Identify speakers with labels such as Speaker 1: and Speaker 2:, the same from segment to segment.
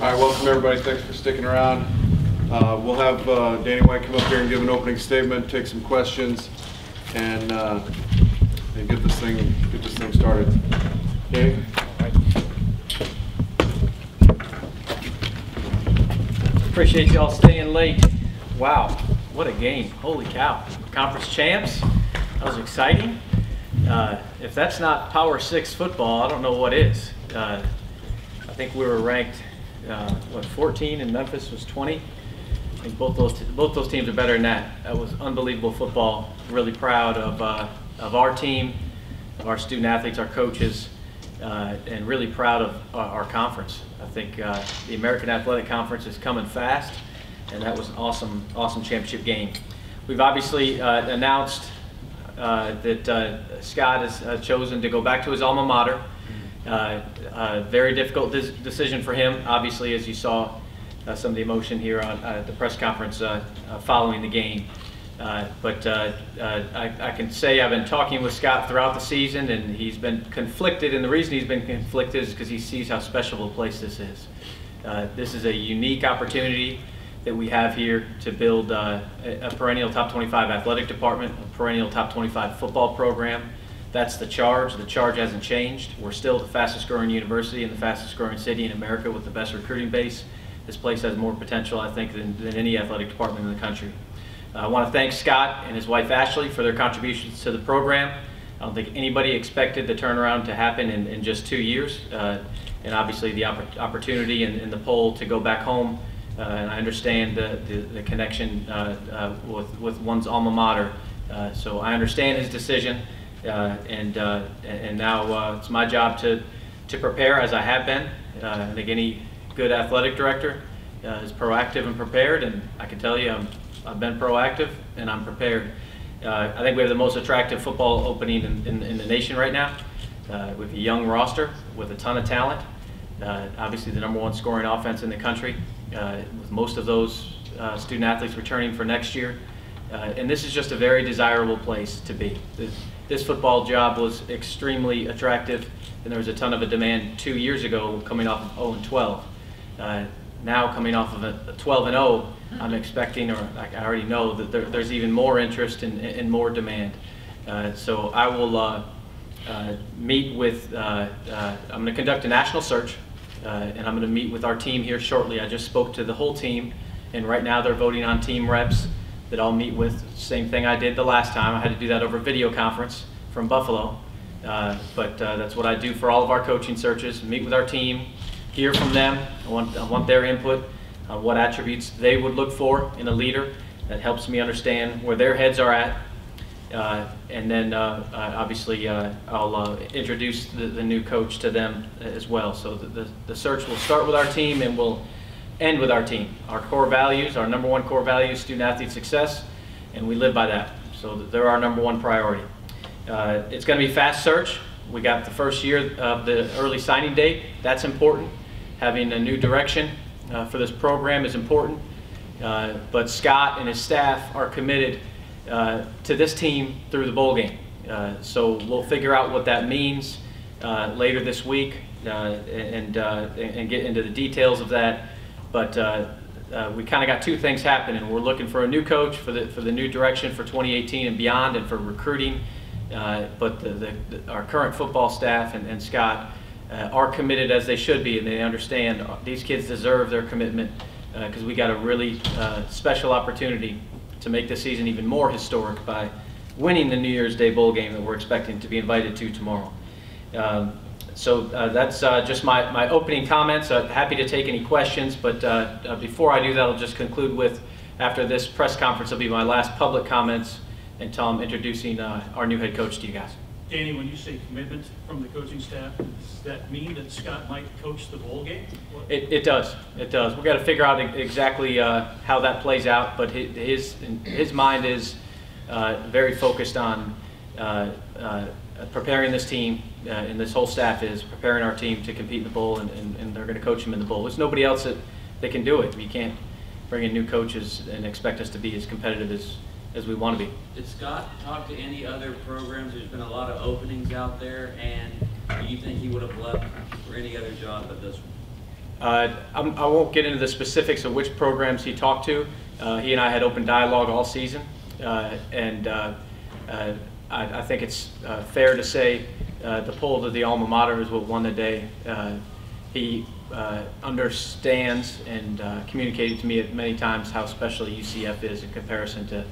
Speaker 1: All right, welcome everybody. Thanks for sticking around. We'll have Danny White come up here and give an opening statement, take some questions, and get this thing started. Danny.
Speaker 2: Appreciate y'all staying late. Wow, what a game! Holy cow! Conference champs. That was exciting. If that's not Power 6 football, I don't know what is. I think we were ranked 14 and Memphis was 20. I think both those teams are better than that. That was unbelievable football. Really proud of our team, of our student athletes, our coaches, and really proud of our conference. I think the American Athletic Conference is coming fast, and that was an awesome championship game. We've obviously announced that Scott has chosen to go back to his alma mater. Very difficult decision for him, obviously, as you saw some of the emotion here at the press conference following the game. But I can say I've been talking with Scott throughout the season, and he's been conflicted, and the reason he's been conflicted is because he sees how special a place this is. This is a unique opportunity that we have here to build a perennial top 25 athletic department, a perennial top 25 football program. That's the charge. The charge hasn't changed. We're still the fastest growing university and the fastest growing city in America with the best recruiting base. This place has more potential, I think, than any athletic department in the country. I want to thank Scott and his wife Ashley for their contributions to the program. I don't think anybody expected the turnaround to happen in just 2 years. And obviously the opportunity and the pull to go back home. And I understand the connection with one's alma mater. So I understand his decision. And now it's my job to prepare, as I have been. I think any good athletic director is proactive and prepared, and I can tell you I've been proactive and I'm prepared. I think we have the most attractive football opening in the nation right now, with a young roster, with a ton of talent. Obviously the #1 scoring offense in the country, with most of those student athletes returning for next year. And this is just a very desirable place to be. This football job was extremely attractive, and there was a ton of a demand 2 years ago coming off of 0-12. Now coming off of a 12-0, I'm expecting, or I already know, that there's even more interest and more demand. So I will meet with, I'm going to conduct a national search, and I'm going to meet with our team here shortly. I just spoke to the whole team, and right now they're voting on team reps that I'll meet with. Same thing I did the last time. I had to do that over video conference from Buffalo. But that's what I do for all of our coaching searches, meet with our team, hear from them. I want their input on what attributes they would look for in a leader. That helps me understand where their heads are at. And then obviously I'll introduce the new coach to them as well. So the search will start with our team and will end with our team. Our core values, our #1 core value is student athlete success, and we live by that. So they're our #1 priority. It's going to be a fast search. We got the first year of the early signing date. That's important. Having a new direction for this program is important. But Scott and his staff are committed to this team through the bowl game. So we'll figure out what that means later this week and get into the details of that. But we kind of got two things happening. We're looking for a new coach for the new direction for 2018 and beyond, and for recruiting. But our current football staff and Scott are committed, as they should be, and they understand these kids deserve their commitment, because we got a really special opportunity to make this season even more historic by winning the New Year's Day bowl game that we're expecting to be invited to tomorrow. So that's just my opening comments. Happy to take any questions, but before I do that, I'll just conclude with, after this press conference, will be my last public comments until I'm introducing our new head coach to you guys.
Speaker 3: Danny, when you say commitment from the coaching staff, does that mean that Scott might coach the bowl game?
Speaker 2: It does. It does. We've got to figure out exactly how that plays out, but his mind is very focused on preparing this team, and this whole staff is preparing our team to compete in the bowl, and they're going to coach him in the bowl. There's nobody else that can do it. You can't bring in new coaches and expect us to be as competitive as we want to be.
Speaker 4: Did Scott talk to any other programs? There's been a lot of openings out there, and do you think he would have left for any other job but this one?
Speaker 2: I won't get into the specifics of which programs he talked to. He and I had open dialogue all season, and I think it's fair to say the pull to the alma mater is what won the day. He understands and communicated to me at many times how special UCF is in comparison to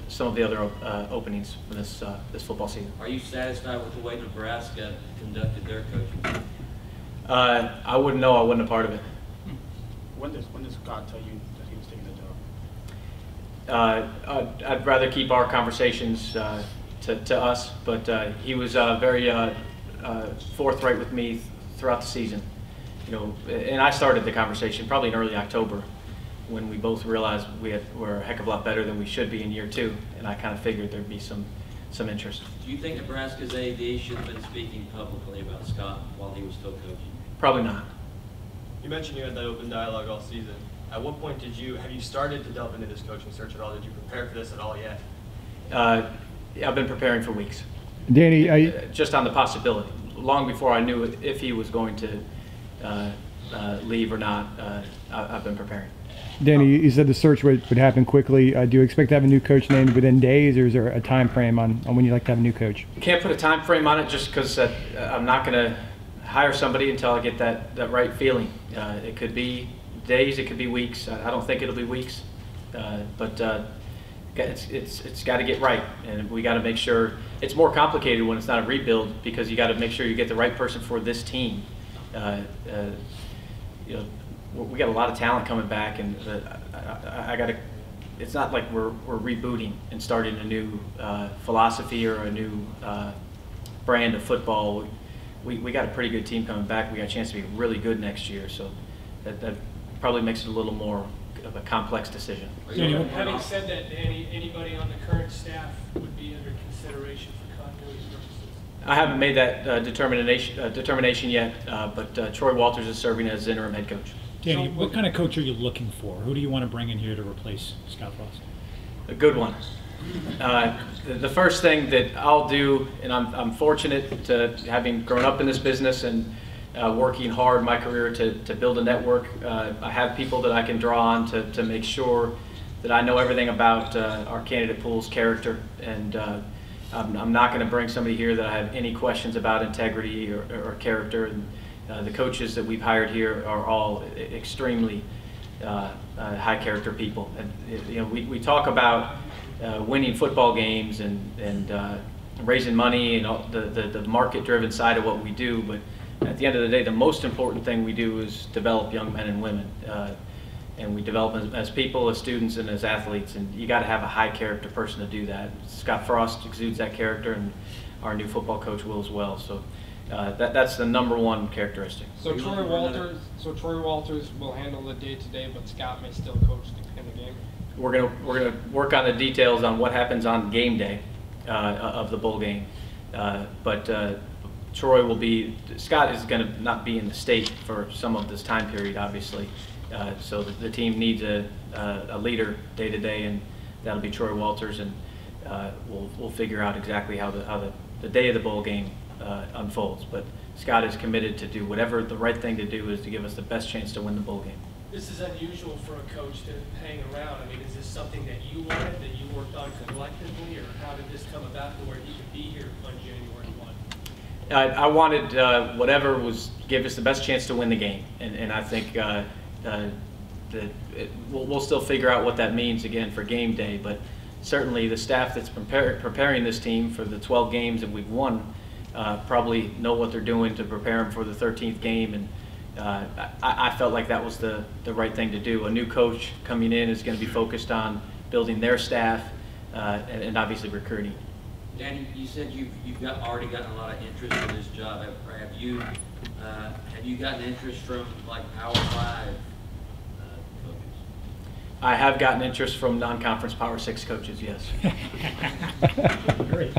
Speaker 2: some of the other openings for this football season.
Speaker 4: Are you satisfied with the way Nebraska conducted their coaching?
Speaker 2: I wouldn't know. I wasn't a part of it.
Speaker 5: When does Scott tell you that he was taking the job?
Speaker 2: I'd rather keep our conversations to us, but he was very forthright with me throughout the season. You know, and I started the conversation probably in early October when we both realized we're a heck of a lot better than we should be in year 2, and I kind of figured there'd be some interest.
Speaker 4: Do you think Nebraska's AD should have been speaking publicly about Scott while he was still coaching?
Speaker 2: Probably not.
Speaker 6: You mentioned you had that open dialogue all season. At what point have you started to delve into this coaching search at all? Did you prepare for this at all yet?
Speaker 2: I've been preparing for weeks.
Speaker 7: Danny,
Speaker 2: just on the possibility. Long before I knew if he was going to leave or not, I've been preparing.
Speaker 7: Danny, you said the search would happen quickly. Do you expect to have a new coach named within days, or is there a time frame on when you'd like to have a new coach?
Speaker 2: Can't put a time frame on it just because I'm not going to hire somebody until I get that right feeling. It could be days, it could be weeks. I don't think it'll be weeks, but it's got to get right, and we got to make sure. It's more complicated when it's not a rebuild because you got to make sure you get the right person for this team. You know, we got a lot of talent coming back, and I got to. It's not like we're rebooting and starting a new philosophy or a new brand of football. We got a pretty good team coming back. We got a chance to be really good next year, so that probably makes it a little more of a complex decision.
Speaker 8: Having said that, Danny, anybody on the current staff would be under consideration for continuity purposes?
Speaker 2: I haven't made that determination yet, but Troy Walters is serving as interim head coach.
Speaker 5: Danny, what kind of coach are you looking for? Who do you want to bring in here to replace Scott Frost?
Speaker 2: A good one. The first thing that I'll do, and I'm fortunate to having grown up in this business and working hard my career to build a network. I have people that I can draw on to make sure that I know everything about our candidate pool's character, and I'm not going to bring somebody here that I have any questions about integrity or character. And the coaches that we've hired here are all extremely high character people. And you know, we talk about winning football games and raising money and all the market-driven side of what we do, but at the end of the day, the most important thing we do is develop young men and women, and we develop as people, as students, and as athletes. And you got to have a high-character person to do that. Scott Frost exudes that character, and our new football coach will as well. So that's the #1 characteristic.
Speaker 8: So Troy Walters will handle the day-to-day, but Scott may still coach in the game.
Speaker 2: We're gonna work on the details on what happens on game day of the bowl game, but Troy will be. Scott is going to not be in the state for some of this time period, obviously. So the team needs a leader day to day, and that'll be Troy Walters, and we'll figure out exactly how the day of the bowl game unfolds. But Scott is committed to do whatever the right thing to do is to give us the best chance to win the bowl game.
Speaker 8: This is unusual for a coach to hang around. I mean, is this something that you wanted, that you worked on collectively, or how did this come about to where he could be here on January 1?
Speaker 2: I wanted whatever was give us the best chance to win the game, and I think we'll still figure out what that means again for game day. But certainly the staff that's preparing this team for the 12 games that we've won probably know what they're doing to prepare them for the 13th game, and I felt like that was the right thing to do. A new coach coming in is going to be focused on building their staff and obviously recruiting.
Speaker 4: Danny, you said you've already gotten a lot of interest in this job. Have you gotten interest from like Power 5 coaches?
Speaker 2: I have gotten interest from non-conference Power 6 coaches, yes.
Speaker 5: Great.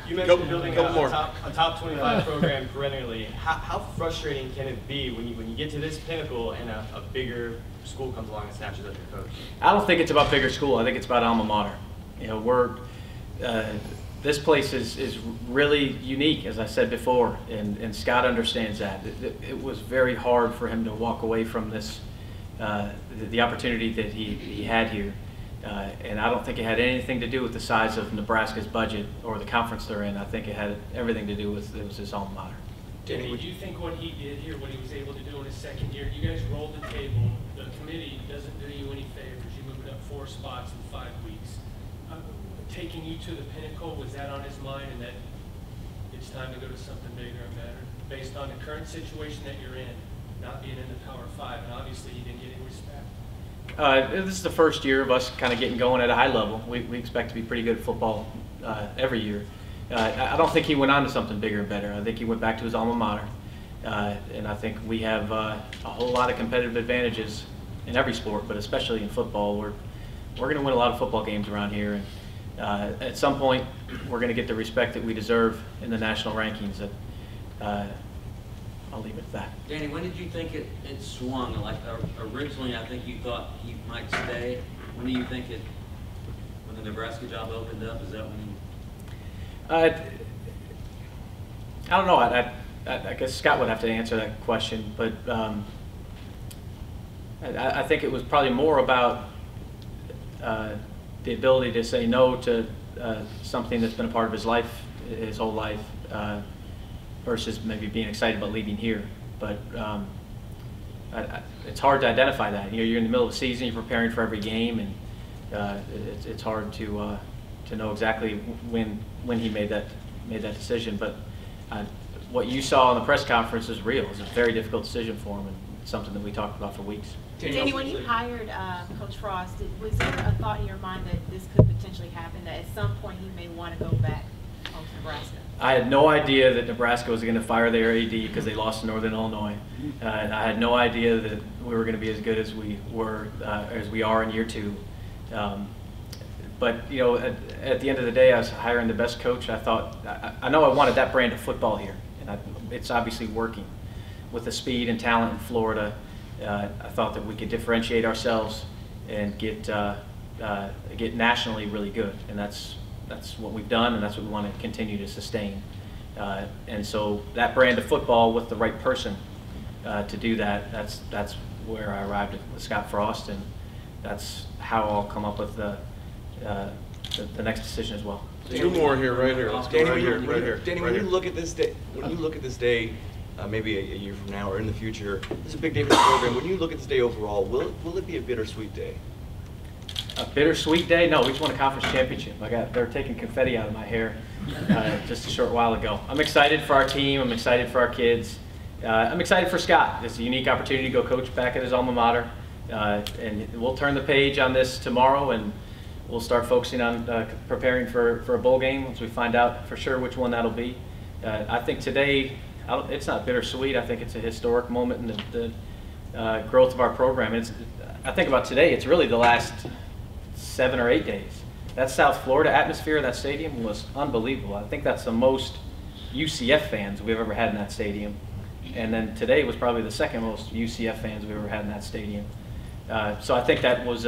Speaker 6: You mentioned building a top 25 program perennially. How frustrating can it be when you get to this pinnacle and a bigger school comes along and snatches up your coach?
Speaker 2: I don't think it's about bigger school. I think it's about alma mater. You know, this place is really unique, as I said before, and Scott understands that. It was very hard for him to walk away from this, the opportunity that he had here. And I don't think it had anything to do with the size of Nebraska's budget or the conference they're in. I think it had everything to do with, it was his alma mater.
Speaker 8: Danny, do you think what he did here, what he was able to do in his second year, you guys rolled the table, the committee doesn't do you any favors, you moved up 4 spots in 5 weeks. Taking you to the pinnacle, was that on his mind, and that it's time to go to something bigger and better, based on the current situation that you're in, not being in the Power 5, and obviously you didn't get any respect?
Speaker 2: This is the first year of us kind of getting going at a high level. We expect to be pretty good at football every year. I don't think he went on to something bigger and better. I think he went back to his alma mater. And I think we have a whole lot of competitive advantages in every sport, but especially in football. We're going to win a lot of football games around here. And at some point, we're going to get the respect that we deserve in the national rankings. I'll leave it at that.
Speaker 4: Danny, when did you think it swung? Like originally, I think you thought he might stay. When do you think when the Nebraska job opened up, is that when?
Speaker 2: I don't know. I guess Scott would have to answer that question, but I think it was probably more about the ability to say no to something that's been a part of his life, his whole life, versus maybe being excited about leaving here. But it's hard to identify that. You're in the middle of the season, you're preparing for every game, and it's hard to know exactly when he made that decision. But what you saw in the press conference is real. It's a very difficult decision for him, and something that we talked about for weeks.
Speaker 9: Danny, when you hired Coach Frost, was there a thought in your mind that this could potentially happen, that at some point he may want to go back home to Nebraska?
Speaker 2: I had no idea that Nebraska was going to fire their AD because they lost to Northern Illinois. And I had no idea that we were going to be as good as we are in year 2. But at the end of the day, I was hiring the best coach. I thought, I know I wanted that brand of football here, and it's obviously working with the speed and talent in Florida. I thought that we could differentiate ourselves and get nationally really good, and that's what we've done, and that's what we want to continue to sustain. And so that brand of football with the right person to do that, that's where I arrived with Scott Frost, and that's how I'll come up with the next decision as well.
Speaker 1: 2 more here, right here. Let's go right here.
Speaker 6: Danny, when you look at this day, maybe a year from now or in the future, this is a big day for the program. When you look at this day overall, will it be a bittersweet day?
Speaker 2: A bittersweet day? No, we just won a conference championship. They're taking confetti out of my hair just a short while ago. I'm excited for our team. I'm excited for our kids. I'm excited for Scott. It's a unique opportunity to go coach back at his alma mater. And we'll turn the page on this tomorrow, and we'll start focusing on preparing for a bowl game once we find out for sure which one that'll be. I think today, it's not bittersweet. I think it's a historic moment in the growth of our program. I think about today, it's really the last 7 or 8 days. That South Florida atmosphere, that stadium was unbelievable. I think that's the most UCF fans we've ever had in that stadium. And then today was probably the second most UCF fans we've ever had in that stadium. So I think that was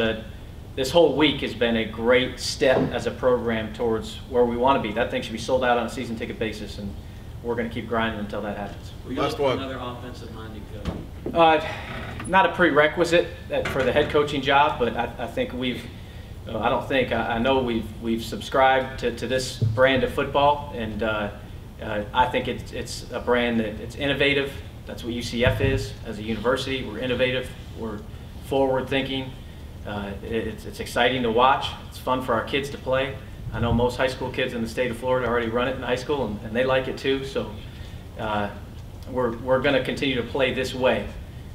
Speaker 2: this whole week has been a great step as a program towards where we want to be. That thing should be sold out on a season ticket basis, and we're going to keep grinding until that happens.
Speaker 4: Will you look for another offensive-minded coach?
Speaker 2: Not a prerequisite for the head coaching job, but I think I know we've subscribed to this brand of football, and I think it's a brand that it's innovative. That's what UCF is as a university. We're innovative. We're forward-thinking. It's exciting to watch. It's fun for our kids to play. I know most high school kids in the state of Florida already run it in high school, and they like it too. So we're going to continue to play this way.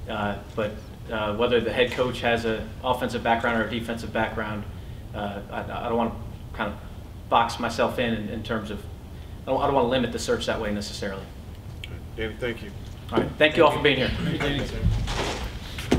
Speaker 2: But whether the head coach has an offensive background or a defensive background, I don't want to kind of box myself in terms of, I don't want to limit the search that way necessarily.
Speaker 1: Danny, thank you.
Speaker 2: All right, thank you all for being here.